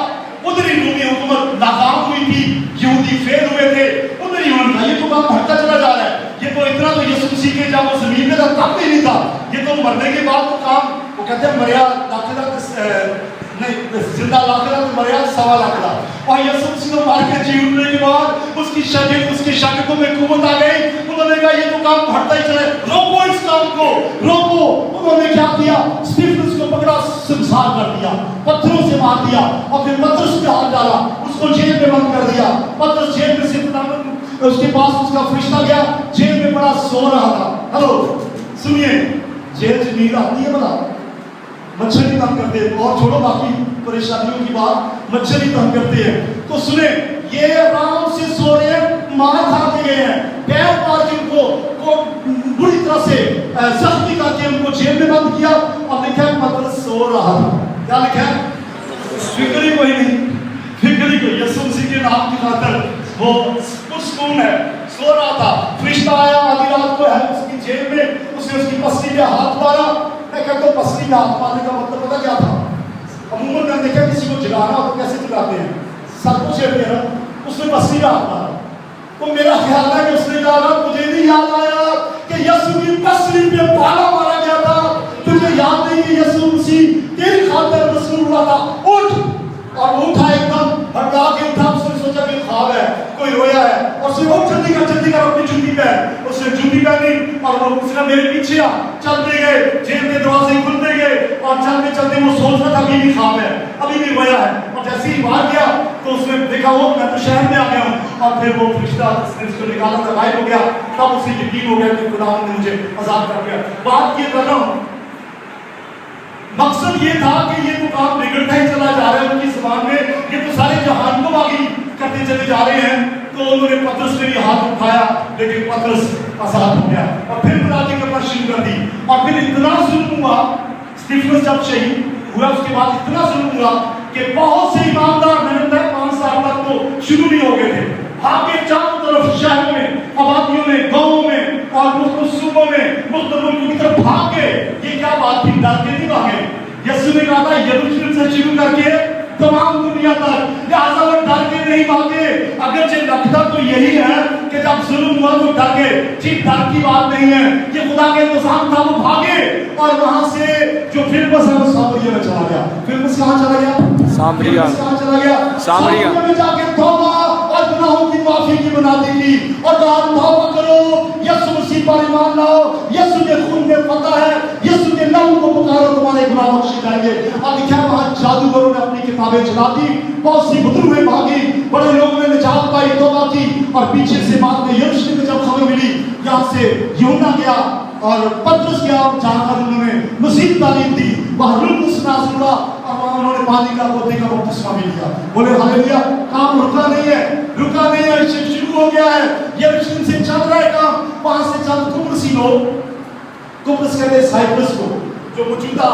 उधर ही रोमी हुकूमत नाकाम हुई थी, यहूदी फेल हुए थे। उधर ही उन्होंने कहा ये तो काम बढ़ता चला जा रहा है, ये तो इतना तो यीशु मसीह के जब वो जमीन में था तब भी नहीं था, ये तो मरने के बाद तो काम, वो कहते हैं मरिया दाखिला नहीं जिंदा लाखला तो मरिया 1.25 लाख। और यीशु मसीह को मार के जी उठने के बाद उसकी शागिर्दों में कुव्वत आ गई। उन्होंने कहा ये तो काम बढ़ता ही चले, रोको इस काम को, रोको। उन्होंने क्या किया? स्टीफनस को पकड़ा, संसार कर दिया, पत्थरों से मार दिया और फिर पतरस पे हाथ डाला, उसको जेल में बंद कर दिया। पतरस जेल में से उसके पास उसका फरिश्ता गया, जेल में बड़ा सो रहा था। हेलो सुनिए, जेल से नींद आती है भला? मच्छर ही तंग करते हैं, और छोड़ो बाकी परेशानियों की बात, मच्छर ही तंग करते हैं। तो सुने, ये आराम से सो रहे हैं, मार खा के गए हैं, पैर मार के उनको बुरी तरह से जख्मी करके उनको जेल में बंद किया। और लिखा है पतरस सो रहा था। क्या लिखा है? फिक्र ही कोई नहीं, फिक्र ही कोई। यीशु मसीह के नाम की खातिर वो पुरस्कून है, सो रहा था। फरिश्ता आया आधी रात को है उसकी जेल में, उसने उसकी पसली पे हाथ मारा। मैं कहता हूँ पसली में हाथ मारने का मतलब पता क्या था? अमूमन मैंने देखा किसी को जगाना हो तो कैसे जगाते हैं, सब कुछ है ना, उसने पसली में हाथ मारा। तो मेरा ख्याल है कि उसने कहा मुझे नहीं याद आया कि यीशु की पसली पे पाला मारा गया था, तुझे याद नहीं कि यीशु मसीह तेरी खातिर मसलूब हुआ था, उठ। और वो उठा एकदम हटा के उठा। उसने सोचा कि ख्वाब है, कोई रोया है, और उसने बहुत जल्दी कर अपनी जूती पहन। उसने जूती पहनी और वो उसने मेरे पीछे आ, चलते गए, जेल के दरवाजे खुलते गए और चलते चलते वो सोच रहा था अभी भी ख्वाब है, अभी भी रोया है। और जैसे ही बाहर गया तो उसने देखा वो मैं तो शहर में आ गया हूँ। और फिर वो फरिश्ता उसको निकाला था, गायब हो गया। तब उसे यकीन हो गया कि खुदा ने मुझे आजाद कर दिया। बात ये कर रहा हूँ, मकसद ये था कि ये तो काम बिगड़ता ही चला जा रहा है उनकी ज़बान में, ये तो सारे जहान को बागी करते चले जा रहे हैं। तो उन्होंने पतरस पे भी हाथ उठाया, लेकिन पतरस आजाद हो गया और फिर मुनादी करना शुरू कर दी। और फिर इतना जुल्म हुआ, स्टीफनस जब शहीद हुआ उसके बाद इतना जुल्म हुआ कि बहुत से ईमानदार मेहनत 5 साल तक तो शुरू नहीं हो गए थे, भागे चारों तरफ शहरों में, आबादियों में, गांवों में और मुख्तलिफ सूबों में, मुख्तलिफ मुल्कों की तरफ भागे। ये क्या बात थी? डर के नहीं भागे। यीशु ने कहा था यरूशलेम से शुरू करके तमाम दुनिया तक, लिहाजा वो डर के نہیں بھاگے. اگرچہ لگتا تو یہی ہے کہ جب ظلم ہوا تو ڈر گئے. جی ڈر کی بات نہیں ہے, یہ خدا کا انتظام تھا. وہ بھاگے اور وہاں سے جو فلپس ہے وہ سامریا میں چلا گیا. فلپس کہاں چلا گیا؟ سامریا. کہاں چلا گیا؟ سامریا میں جا کے توبہ اور گناہوں کی معافی کی منادی کی اور کہا توبہ کرو, یسوع مسیح پر ایمان لاؤ, یسوع کے خون میں فتح ہے, یسوع کے نام کو پکارو, تمہارے گناہ بخشے جائیں گے. اب لکھا ہے وہاں جادوگروں نے اپنی کتابیں چلا دی, بہت سی بزرگیں بھاگی, بڑے لوگوں نے نجات پائی, توبہ کی. اور پیچھے سے بعد میں یروشلم میں جب خبر ملی, یہاں سے یوحنا گیا اور پترس گیا, جہاں پر انہوں نے مسیح تعلیم دی, وہاں روح القدس نازل ہوا اور وہاں انہوں نے پانی کا پوتے کا بپتسمہ بھی لیا. بولے ہاللویا. کام رکا نہیں ہے, رکا نہیں ہے, شروع ہو گیا ہے. یروشلم سے چل رہا ہے کام. وہاں سے چند قبرصی لوگ, قبرص کہتے ہیں سائپرس کو, جو موجودہ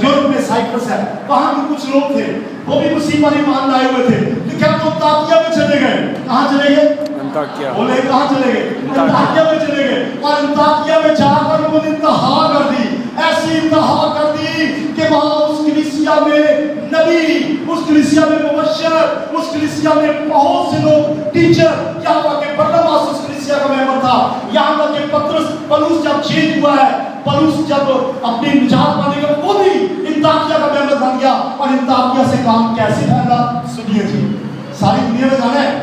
یورپ میں سائپرس ہے, وہاں کے کچھ لوگ تھے, وہ بھی مسیح پر ایمان لائے ہوئے تھے. لیکن وہ انطاکیہ میں چلے گئے. کہاں چلے گئے؟ بولے کہاں چلے گئے؟ انطاکیہ میں چلے گئے. اور انطاکیہ میں جا کر انہوں نے انتہا کر دی, ایسی انتہا کر دی کہ وہاں اس کلیسیا میں نبی, اس کلیسیا میں مبشر, اس کلیسیا میں بہت سے لوگ ٹیچر, یہاں تک کہ برناباس اس کلیسیا کا ممبر تھا, یہاں تک کہ پولس جب چینج ہوا ہے, پولس جب اپنی نجات پانے کا وہ بھی انطاکیہ کا ممبر بن گیا. اور انطاکیہ سے کام کیسے پھیلا سنیے جی, ساری دنیا میں جانا ہے.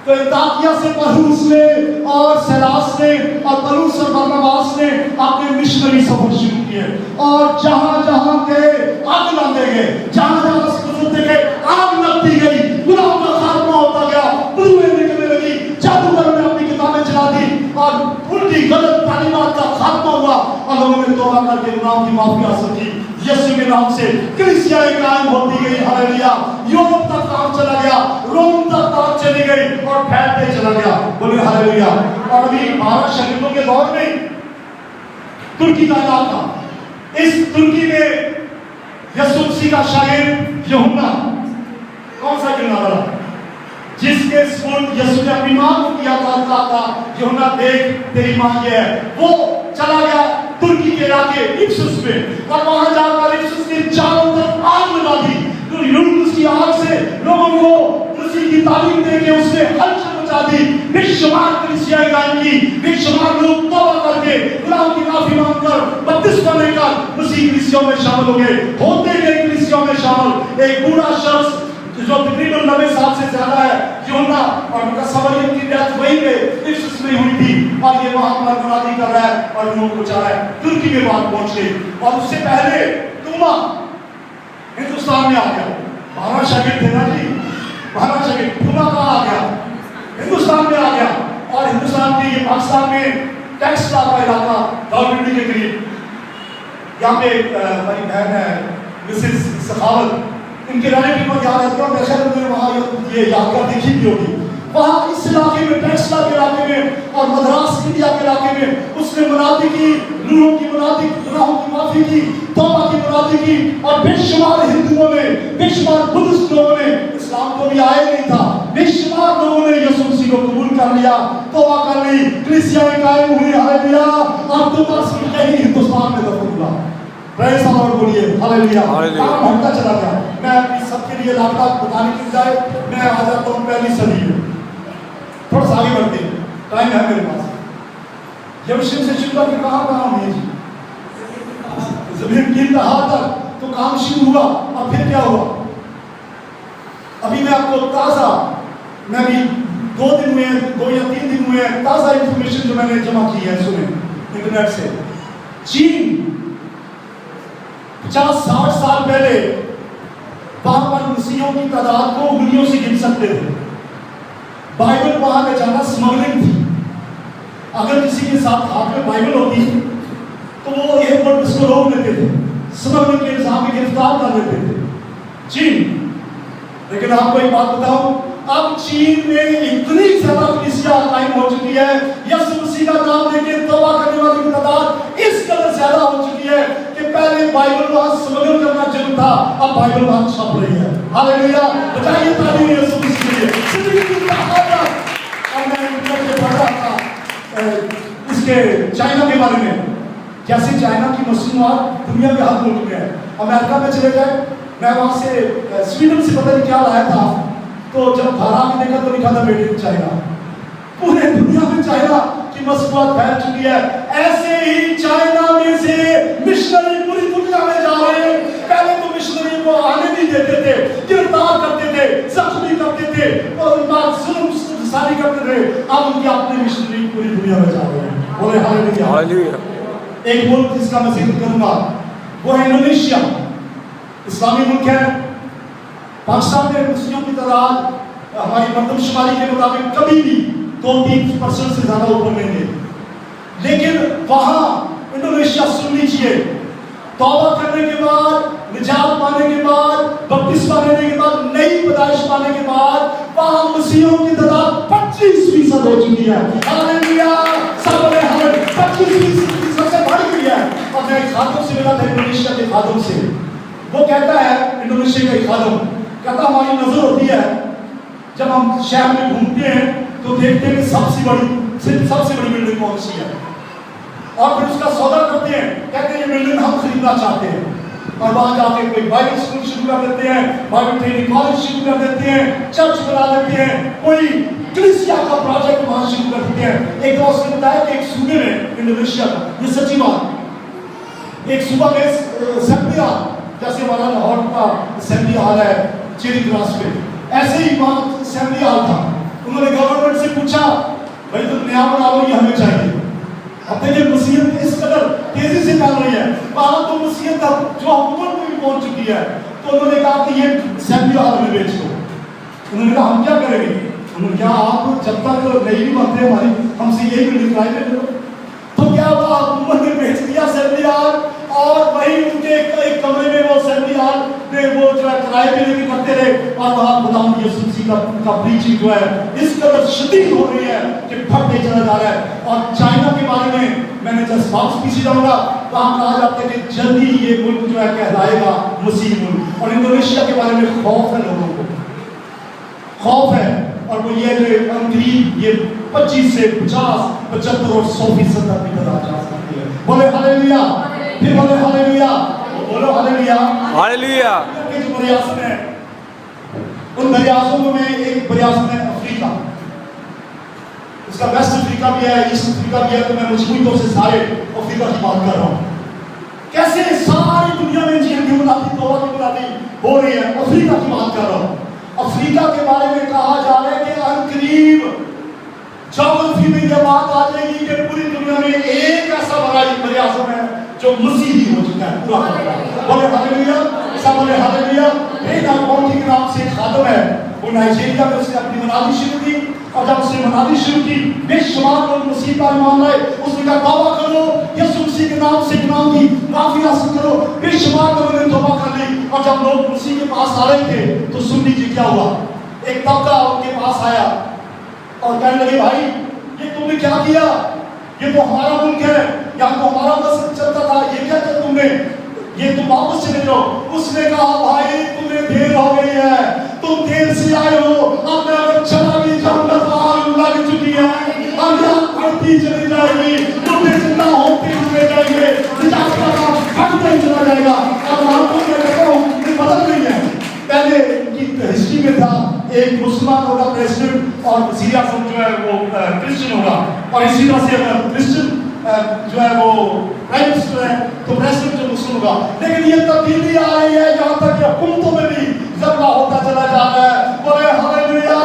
تو انطاکیہ سے پولس نے اور سیلاس نے اور پولس اور برناباس نے اپنے مشنری سفر شروع کیے, اور جہاں جہاں گئے آگ لاندے گئے, جہاں جہاں گزرتے گئے آگ لگتی گئی, گناہوں کا خاتمہ ہوتا گیا, بدبوئیں نکلنے لگی. جادوگروں نے اپنی کتابیں چلا دی اور الٹی غلط تعلیمات کا خاتمہ ہوا, اور لوگوں نے توبہ کر کے گناہوں کی معافی حاصل کی. یسوع کے نام سے کلیسیاں قائم ہوتی گئی. ہاللویا. یورپ تک کام چلا گیا, روم تک کام چلی گئی اور پھیلتے چلا گیا. بولے ہاللویا. اور ابھی 12 شاگردوں کے دور میں ترکی کا علاقہ, اس ترکی میں یسوع مسیح کا شاگرد یوحنا, کون سا یوحنا بڑا, جس کے سپرد یسوع نے اپنی ماں کو کیا تھا, یوحنا دیکھ تیری ماں یہ ہے, وہ چلا گیا ترکی کے علاقے افسس میں, اور وہاں جا کر افسس کے چاروں طرف آگ لگا دی. اس کی آگ سے لوگوں کو مسیح کی تعلیم دے کے اس نے ہلچل مچا دی. بے شمار کلیسیاں قائم کی, بے شمار لوگ توبہ کر کے گناہوں کی معافی مانگ کر بپتسمہ لے کر مسیح کلیسیوں میں شامل ہو گئے, ہوتے گئے کلیسیوں میں شامل. ایک بوڑھا شخص جو تقریباً 90 سال سے زیادہ ہے, یوحنا, اور ان کا سمرین کی ڈیتھ وہیں پہ افسس میں ہوئی تھی, اور یہ وہاں پر منادی کر رہا ہے اور لوگوں کو چاہ رہا ہے. ترکی میں بات پہنچ گئی, اور اس سے پہلے توما ہندوستان میں آ گیا. 12 شاگرد تھے نا جی, 12 شاگرد. توما کہاں آ گیا؟ ہندوستان میں آ گیا. اور ہندوستان کے یہ پاکستان میں ٹیکسلا کا علاقہ راولپنڈی کے قریب, یہاں پہ ہماری بہن ہے مسز سخاوت, ان کے ریلیٹیو کو یاد رکھتا ہوں. میں خیر میں وہاں یہ یادگار دیکھی بھی ہوگی. وہاں اس علاقے میں, ٹیکسلا کے علاقے میں اور مدراس انڈیا کے علاقے میں اس نے منادی کی, روحوں کی منادی, گناہوں کی معافی کی, توبہ کی منادی کی. اور بے شمار ہندوؤں نے, بے شمار بدھسٹ لوگوں نے, اسلام کو بھی آئے نہیں تھا, بے شمار لوگوں نے یسوع مسیح کو قبول کر لیا, توبہ کر لی, کلیسیاں قائم ہوئی. ہاللویا. اور تم پر سن کے ہی ہندوستان میں دفن ہوا. پریز اور بولیے ہاللویا. کام ہوتا چلا گیا. میں اپنی سب کے لیے لابطہ بتانے کی بجائے میں آ جاتا ہوں پہلی صدی میں. تھوڑا سا آگے بڑھتے ہیں, ٹائم ہے میرے پاس. یروشلم سے شروع کر کے کہاں ہوئی ہے جی, زمین کی انتہا تک تو کام شروع ہوا. اور پھر کیا ہوا؟ ابھی میں آپ کو تازہ, میں بھی 2 دن میں 2 یا 3 دن میں تازہ انفارمیشن جو میں نے جمع کی ہے سنیں انٹرنیٹ سے. چین 50-60 سال پہلے وہاں پر مسیحیوں کی تعداد کو انگلیوں سے گن سکتے تھے. بائبل وہاں پہ جانا اسمگلنگ تھی. اگر کسی کے ساتھ ہاتھ میں بائبل ہوتی تو وہ ایئرپورٹ اس کو روک لیتے تھے, اسمگلنگ کے الزام میں گرفتار کر لیتے تھے. چین. لیکن آپ کو ایک بات بتاؤں, اب چین میں اتنی زیادہ کلیسیاں قائم ہو چکی ہے, یسوع مسیح کا نام لے کے توبہ کرنے والی کی تعداد اس قدر زیادہ ہو چکی ہے کہ پہلے بائبل وہاں اسمگل کرنا جرم تھا, اب بائبل وہاں چھپ رہی ہے. ہاللویا. بتائیے تعلیم یسوع مسیح کے لیے زندگی کی طاقت. اور میں انٹرنیٹ پہ پڑھ رہا تھا اس کے چائنا کے بارے میں, جیسے چائنا کی مصنوعات دنیا میں حد ہو چکے ہیں. امریکہ میں چلے گئے, میں وہاں سے سویڈن سے پتہ نہیں کیا لایا تھا, तो जब घर आके देखा तो लिखा था मेड इन चाइना। पूरे दुनिया में चाइना की मसबूत फैल चुकी है। ऐसे ही चाइना में से मिशनरी पूरी दुनिया में जा रहे हैं। पहले तो मिशनरी को आने नहीं देते थे, गिरफ्तार करते थे, जख्मी करते थे और उन पर जुल्म सारी करते थे। अब उनके अपने मिशनरी पूरी दुनिया में जा रहे हैं। बोले हालेलुया। एक मुल्क जिसका मैं जिक्र करूंगा वो है इंडोनेशिया। इस्लामी मुल्क है। पाकिस्तान में मुस्लिमों की तादाद हमारी मरदमशुमारी के मुताबिक कभी भी 2-3% से ज्यादा ऊपर नहीं है, लेकिन वहां इंडोनेशिया सुन लीजिए, तौबा करने के बाद, निजात पाने के बाद, बपतिस्मा लेने के बाद, नई पैदाइश पाने के बाद वहां मसीहों की तादाद 25% हो चुकी है। हालेलुया। सब बोले हालेलुया। 25% से बढ़ गई है। और मैं एक खादम से मिला था, इंडोनेशिया के खादम से। वो कहता है, इंडोनेशिया का एक खादम कहता, हमारी नजर होती है जब हम शहर में घूमते हैं तो देखते हैं कि सबसे बड़ी बिल्डिंग कौन सी है, और फिर उसका सौदा करते हैं, कहते हैं ये बिल्डिंग हम खरीदना चाहते हैं, और वहां जाके कोई बाइबल स्कूल शुरू कर देते हैं, बाइबल ट्रेनिंग कॉलेज शुरू कर देते हैं, चर्च बना देते हैं, कोई कलीसिया का प्रोजेक्ट वहां शुरू कर देते हैं। एक दोस्त ने बताया कि एक सूबे में, इंडोनेशिया का, ये सच्ची बात, एक सूबा में असेंबली हॉल, जैसे हमारा लाहौर का असेंबली हॉल है चेरी क्रॉस पे, ऐसे ही वहां असेंबली हॉल था। उन्होंने गवर्नमेंट से पूछा, भाई तुम नया बना लो, ये हमें चाहिए। अब देखिए मसीहत इस कदर तेजी से फैल रही है, वहां तो मसीहत जो हुकूमत में भी पहुंच चुकी है। तो उन्होंने कहा कि ये असेंबली हॉल में बेच दो। उन्होंने कहा हम क्या करेंगे? उन्होंने कहा आप जब तक नहीं भी बनते हमारी, हमसे यही बिल्डिंग किराए पे करो। तो क्या हुआ, हुकूमत ने बेच दिया असेंबली हॉल, और वही उनके एक कमरे में वो असेंबली हॉल में वो जो है किराए पे लेके करते रहे, और वहां खुदावंद यीशु मसीह का प्रीचिंग जो है इस कदर शदीद हो रही है कि बढ़ते चला जा रहा है। और चाइना के बारे में मैंने जस्ट वापस पीछे जाऊंगा, वहां कहा जाता है कि जल्दी ये मुल्क जो है कहलाएगा मसीह मुल्क। और इंडोनेशिया के बारे में खौफ है, लोगों को खौफ है, और वो ये करीब ये 25 से 50, 75 और 100% तक भी जा सकती है। बोले हालेलुया। फिर बोले हालेलुया। बोलो हालेलुया। हालेलुया। के जो बरियासत है, उन बरियासतों में एक बरियासत है अफ्रीका। इसका वेस्ट अफ्रीका भी है, ईस्ट अफ्रीका भी है, तो मैं मजबूरी तौर से सारे अफ्रीका की बात कर रहा हूँ। कैसे सारी दुनिया में जिन की मुनादी तौबा की मुनादी हो रही है, अफ्रीका की बात कर रहा हूँ। अफ्रीका के बारे में कहा जा रहा है कि अनकरीब ज्योग्राफी में यह बात आ जाएगी कि पूरी दुनिया में एक ऐसा बरियासत है जो मसीही हो चुका है पूरा। बोले हालेलुया। सब बोले हालेलुया। एक कौन के नाम से खादम है, वो नाइजीरिया में उसने अपनी मनादी शुरू की, और जब उसने मनादी शुरू की बेशुमार लोग मसीह पर ईमान लाए। उसने कहा तौबा करो, यीशु मसीह के नाम से गुनाहों की माफी हासिल करो। बेशुमार लोगों ने तौबा कर ली, और जब लोग मसीह के पास आ रहे थे तो सुन लीजिए क्या हुआ। एक तबका उनके पास आया और कहने लगे, भाई ये तुमने क्या किया? ये तो हमारा मुल्क है, यहाँ तो हमारा मसजिद चलता था, ये क्या किया तुमने? ये तुम वापस चले जाओ। उसने कहा, भाई तुम्हें देर हो गई है, तुम देर से आए हो, अब मैं अगर चला भी जाऊंगा तो आग लग चुकी है, अब यहाँ बढ़ती चली जाएगी, तुम्हें जिंदा होते हुए जाएंगे, निजात का काम बढ़ता ही चला जाएगा। और आपको मैं कहता हूँ ये बदल रही है। पहले की हिस्ट्री में था एक मुसलमान होगा प्रेसिडेंट, और वज़ीर आज़म जो है वो क्रिश्चियन होगा, और इसी तरह से अगर क्रिश्चियन जो है वो प्राइम मिनिस्टर है तो प्रेसिडेंट जो मुस्लिम होगा। लेकिन ये तब्दीली आ रही है, यहाँ तक कि हुकूमतों में भी ज़बला होता चला जा रहा है। बोले हालेलुया।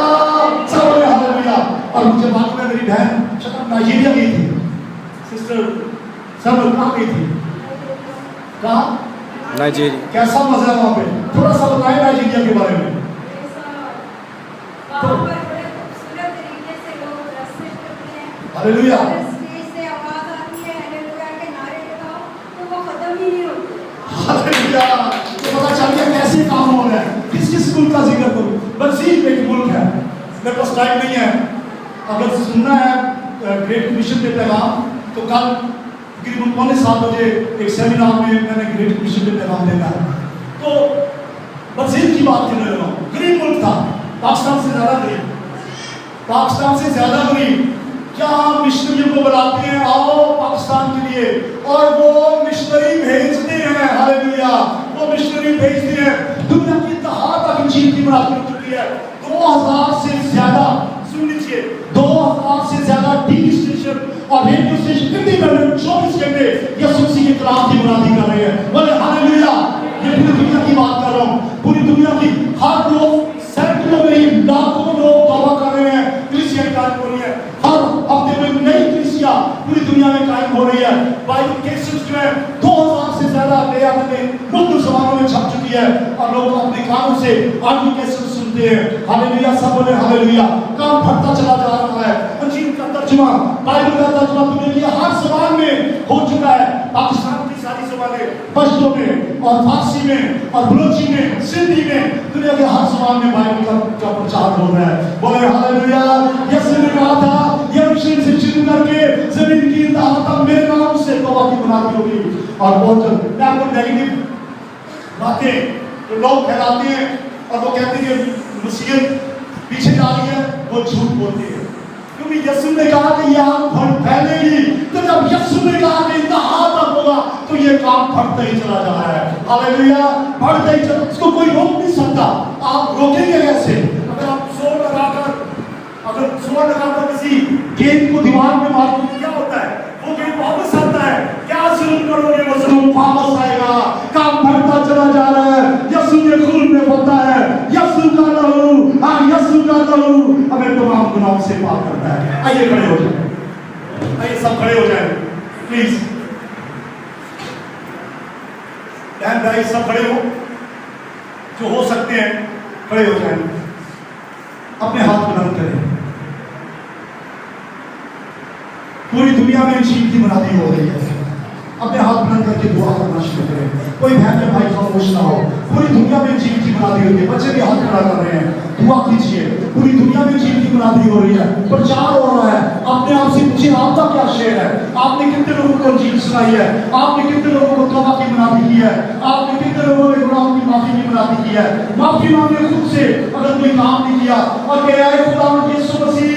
सब बोले हालेलुया। और मुझे मालूम है मेरी बहन शायद नाइजीरिया गई थी, सिस्टर सब कहाँ गई थी? कहाँ? नाइजीरिया। कैसा मजा है वहाँ पे? थोड़ा सा बताएं नाइजीरिया के बारे में। हालेलुया। हालेलुया। तो पता चल गया कैसे काम हो रहा है। किस किस मुल्क का जिक्र करूं? बसीर एक मुल्क है, मेरे पास टाइम नहीं है। अगर सुनना है ग्रेट कमीशन के पैगाम तो कल तकरीबन 7:15 बजे एक सेमिनार में मैंने ग्रेट कमीशन के पैगाम देना है। तो बसीर की बात करने लगा हूँ। गरीब मुल्क था, पाकिस्तान से ज्यादा गरीब, पाकिस्तान से ज्यादा गरीब। क्या हम मिशनरियों को बुलाते हैं, आओ पाकिस्तान के लिए, और वो मिशनरी भेजते हैं। हालेलुया। वो मिशनरी भेजते हैं, दुनिया की तहां तक इंजील की मुनाफी चुकी है। 2000 से ज्यादा, सुन लीजिए, 2000 से ज्यादा टीवी स्टेशन और रेडियो स्टेशन हिंदी में 24 घंटे यीशु मसीह के कलाम की मुनादी कर रहे हैं। बोले हालेलुया। ये पूरी दुनिया की बात कर रहा हूँ, पूरी दुनिया की। हर लोग सैकड़ों में ही लाखों लोग तौबा कर रहे हैं, क्रिश्चियन कायम हो रही है। हर हफ्ते में नई कलीसिया पूरी दुनिया में कायम हो रही है। बाइबल केसेस जो है 2000 से ज्यादा नया मुख्य जबानों में छप चुकी है और लोग अपने कानों से आदमी कैसे सुनते हैं। हालेलुया, सब बोले हालेलुया। काम बढ़ता चला जा रहा है। अंजील का तर्जुमा, बाइबल का तर्जुमा दुनिया की हर जबान में हो चुका है। पाकिस्तान की सारी जबानें, पश्तो में और फारसी में और बलोची में, सिंधी में, दुनिया के हर जबान में बाइबल का प्रचार हो रहा है। बोले हालेलुया। यीशु ने कहा था यरूशलेम से शुरू करके जमीन की इंतहा तक मेरे नाम से तौबा की मुनादी होगी। और बहुत जल्द मैं आपको नेगेटिव बातें जो लोग फैलाते हैं और वो कहते हैं कि मसीहत पीछे जा रही है, वो झूठ बोलते हैं। क्योंकि यीशु ने कहा कि ये आग फैलेगी, तो जब यीशु ने कहा कि इंतहा तक होगा तो ये काम बढ़ता ही चला जा रहा है। हालेलुया, बढ़ता ही चला, इसको कोई रोक नहीं सकता। आप रोकेंगे कैसे? अगर आप जोर लगाकर किसी गेंद को दीवार में मारोगे क्या होता है? वो गेंद वापस आता है। क्या जुल्म करोगे, वो जुल्म वापस आएगा। काम बढ़ता चला जा रहा है। यीशु के खून में होता है, यीशु का लहू, हाँ यीशु का लहू हमें तमाम गुनाहों से पाक करता है। आइए खड़े हो जाए, आइए सब खड़े हो जाए प्लीज। बहन भाई सब खड़े हो, जो हो सकते हैं खड़े हो जाए, अपने हाथ बुलंद करें। पूरी दुनिया में इंजील की मुनादी हो रही है। अपने हाथ बुलंद करके दुआ करना शुरू करें। कोई बहन या भाई खामोश ना हो। पूरी दुनिया में इंजील की मुनादी हो रही है। बच्चे भी हाथ खड़ा कर रहे हैं, दुआ कीजिए। पूरी दुनिया में इंजील की मुनादी हो रही है, प्रचार हो रहा है। अपने आप से पूछिए, आपका क्या शेयर है? आपने कितने लोगों को इंजील सुनाई है? आपने कितने लोगों को तौबा की मुनादी की है? आपने कितने लोगों ने गुनाहों की माफी की मुनादी की है? माफी मांगे खुद से अगर कोई काम नहीं किया और कह रहा है खुदा यीशु मसीह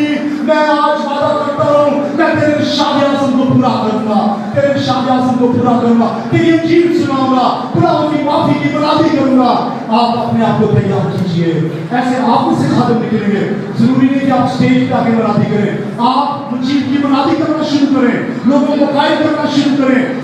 मैं आज वादा करता हूँ मैं तेरे शादी आज़म को पूरा करूंगा, तेरे शादी आज़म को पूरा करूंगा, तेरी इंजील सुनाऊंगा, गुनाहों की माफी की मुनादी करूंगा। आप अपने आप को तैयार कीजिए। ऐसे आप से खादम निकलेंगे। जरूरी नहीं कि आप स्टेज पे आके मुनादी करें। आप इंजील की मुनादी करना शुरू करें, लोगों को कायम करना शुरू करें।